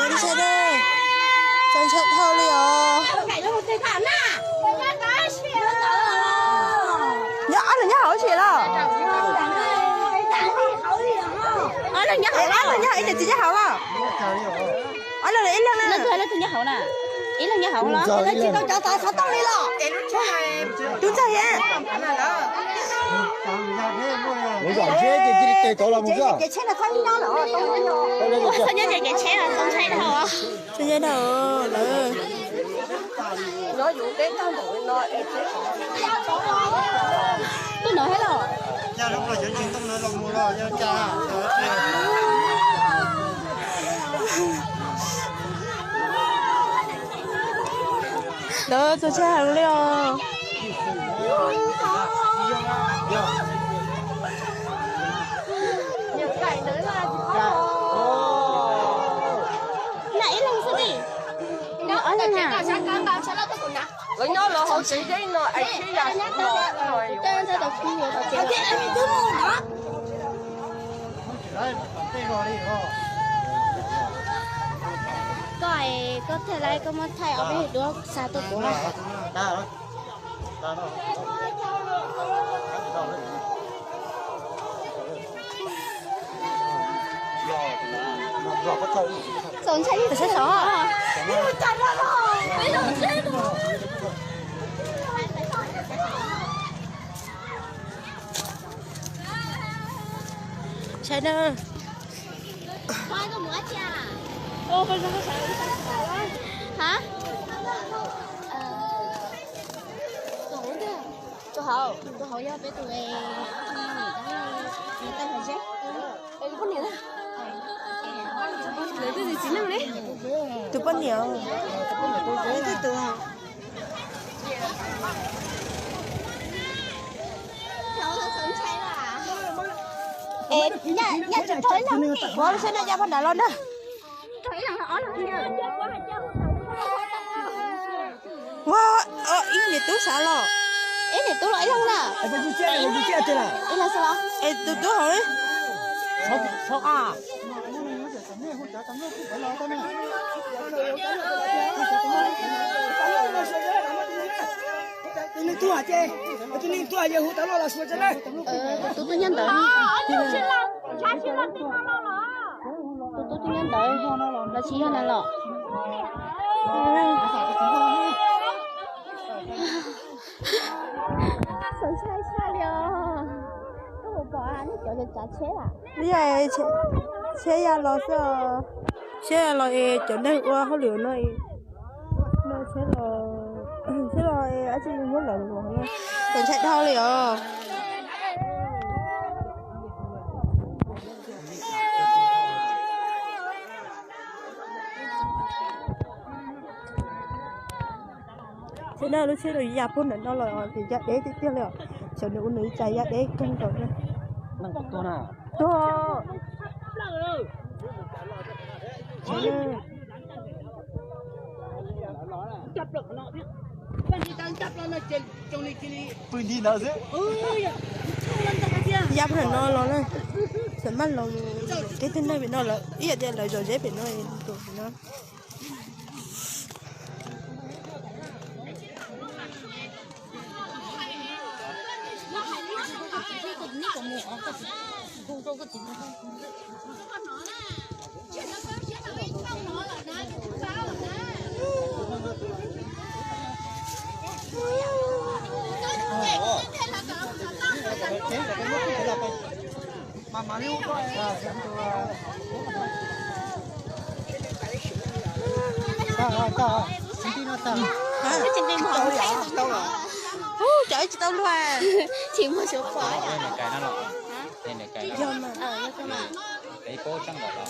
Đi xe đi. Chân chết thôi đi à. Nhớ anh là nhớ hỏi gì đó. Anh là nhớ hỏi lắm, là nhớ ít là chỉ nhớ hỏi à. Anh là ít lần nè. Lên tôi nhớ hỏi nè. Ít lần nhớ hỏi lắm. Nó chỉ có cho ta 6 tông đi lo. Đúng rồi á.你讲这给搞了不是？给钱了，他领导了，我参加这个车了，送车头啊。参加头了。nó dùng cái cá mồi nó tôi nói hết rồi. Cha lúc là chuyện chuyện tông nữa lòng mua rồi cha. Đó, tôi chơi hàng liều. Nãy lần sao đi? Nó ở đây nè. với nó là họ chỉ đấy nó ấy chứ là rồi Tên tôi đọc khi người đọc chữ. Có thể lại có một thầy ở đây được sao tôi cũng Sống chạy đi sẽ sống à? Chạy đâu? Ô, bây giờ có sợ hả? Tôi hậu cho bé tụi người ta phải chết. Ê, có nhiều đó. Lấy cái gì chín nào đấy? Tụi con nhiều. Lấy cái tụi hả? Ê, nhà chụp thôi lắm. Bố nó sẽ ra phần đá luôn đó. Thôi lắm nó nha. Wow, ý này tú xả lọ. Ý này tú lại lắm nè. Ý là sao? Ê, tú hỏi. À. Tôi nhân đợi. Tôi nhân đợi. Là chi hay là lọ? Sợ sai sai rồi. Có một bò nó chỗ để trả chế à? Bây giờ chế ra lọ sao? Chế ra lọ chỗ đây qua họ liều nó chế lọ ở trên muốn lần rồi. Còn chạy thao liều. Thế nào nó sẽ được giáp phun nó là thì giáp đấy tiếp theo là chờ nữ nữ chạy giáp đấy không còn nữa. Nang to na. To. chấp được nó biết bên đi đang chấp nó trên trong này kia Pin đi nào chứ? Giáp nó nè. Sợ mất lòng cái tên này bị nó là ý là lời rồi dễ bị nó tụt nó. Mà nếu có Cái trên đây mò Trời ơi, tao luôn. chỉ mua số phở à? Đây này cài nó lọ. Đây này cài nó. Mà. Như thế nào? Cái cố trắng đỏ lọ.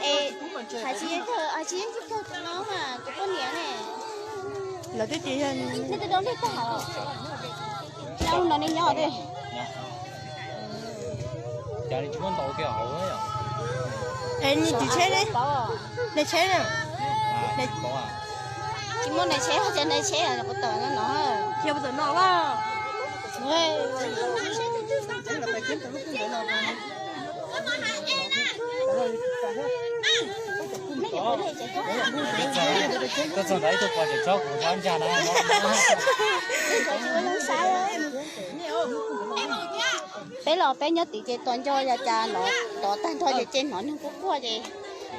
Ê, hải chiến thơ tụi nó mà tụi con nhé nè. Là cái chị anh. Nên tụi nó đi có hả? Đâu nó đi nhỏ đi. Giờ đi chúng con tổ kia hậu ấy à? Ê, nhìn chị chế đấy. Này chế nè. Này có à? Chỉ muốn này chế hay trên này chế là có tờ nó hơn. Chưa bao giờ nó quá. Ê. 这从来都过去照顾人家呢。bé lò bé nhớ tí chế toàn cho nhà cha nó đó tan thôi về trên nó không có qua gì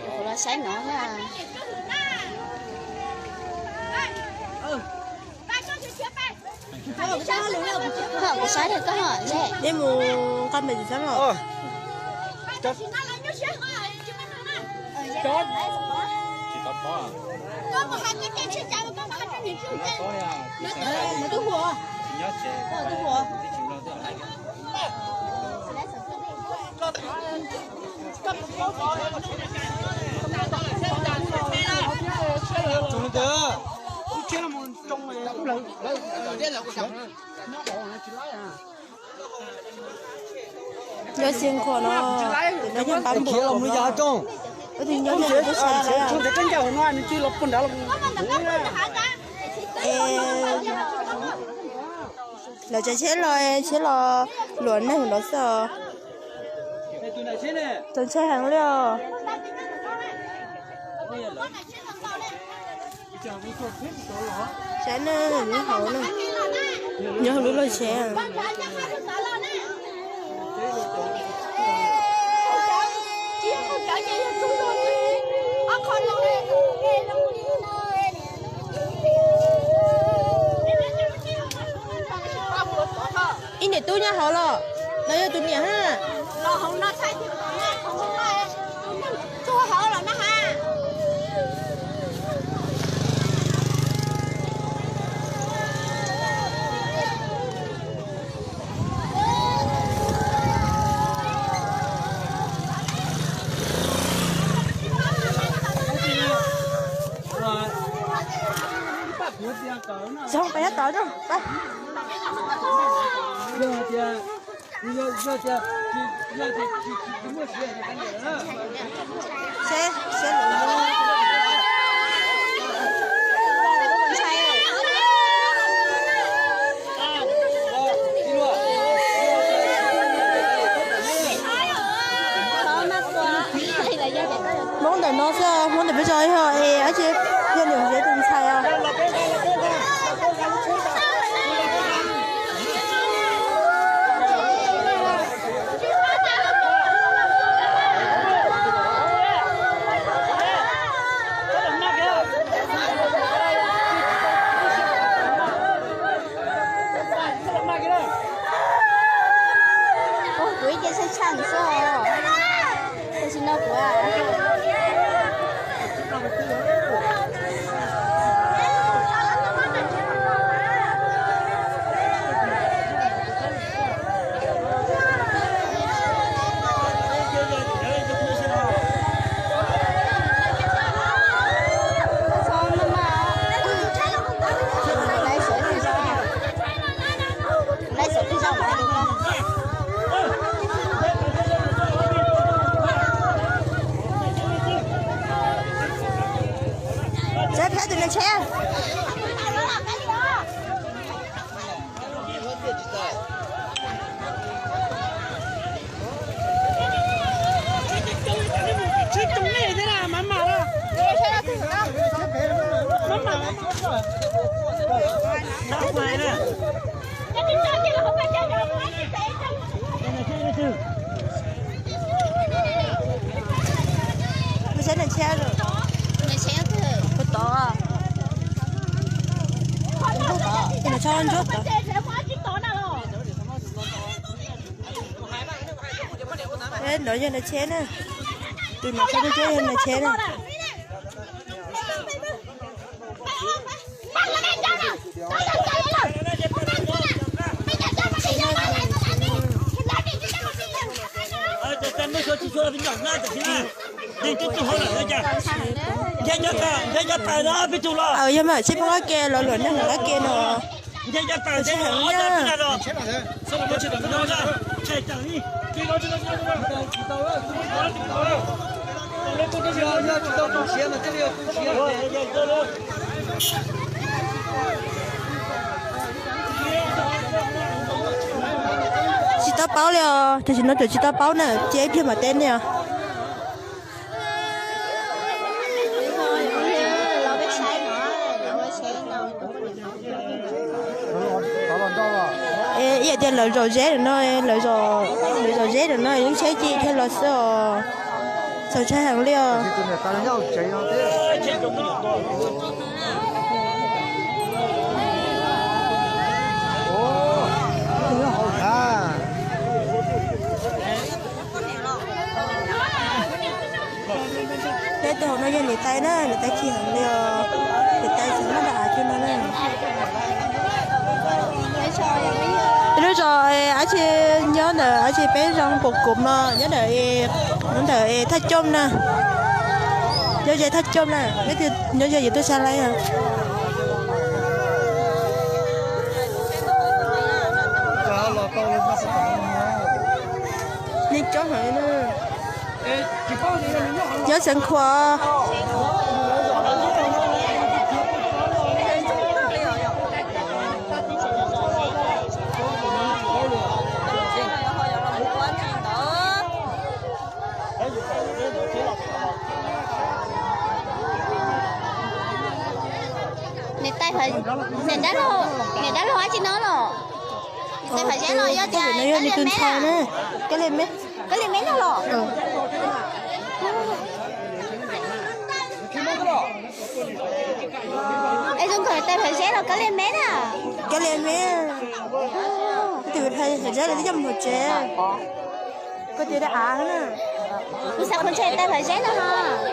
rồi là sáng nó nha không có sáng được có hỏi gì Để mua con mình sáng rồi. Chỉ có bó à? có một hai cái trên trên cha có một hai cái nhìn chung trên Có à? mà tôi hùa Chỉ nhớ chế. tôi hùa Đi chịu lo được lại cái. Trồng được. Cũng chưa là một trồng này cũng lớn. Đây là cái cặp. Nó bỏ nó chỉ lấy à. Nhớ xin khổ nó để nó bám Kia là bùa mới nó. giá trồng. Thì nhớ nhận cái xa là Trồng cái cánh dầu nó ăn chỉ lopun đó là. là chạy chết lo luồn này nó sợ Tôi này thế này. tôi chơi hàng liều chén này nó hậu này nhớ lúc là chén in để tôi nha họ lo nó cho tôi nhà ha nó không nó thay thì không có chua họ là nó ha xong phải hết tội rồi xe món để nó sẽ món để bây giờ thôi ấy chứ giờ nhiều dễ tìm sai à quý cái sẽ chẳng sao cái gì nó của xếp hết từ lên xe mình sẽ lên xe rồi này sẽ thử có to à nhưng mà cho ăn trước đó thế nói cho nó chế nè tụi nó cho nó chế hơn là chế nè nhưng mà xếp cái kia lỡ lỡ nó cái kia nó sẽ hẳn nha chị ta báo liền thì chị nói được chị ta báo nè chế phía mà tên nè giờ thì lợi rồi dễ được nói lợi rồi dễ được nói những chế chi theo lợi sợ sợ chơi hàng liêu cái đồ nó như tay đó người ta chỉ hàng liêu người ta chỉ nó đã cho nó nè rồi rồi ở chị nhớ là ở chị bé rong bột cụm nó nhớ đợi nó đợi thắt chôm nè nhớ chơi thắt chôm nè cái gì nhớ chơi gì tôi sang lấy à đi chó hỏi nữa nhớ sẵn khoa nè tay phải nè đá lo chị nó rồi tay phải dễ lo do cha cái lên mét nè cái lên mét nó rồi em dùng khởi tay phải dễ là cái lên mét à cái lên mét từ thầy phải dễ là cái dòng một chế có thể đã á nè cứ sao con chơi tay phải dễ nữa ha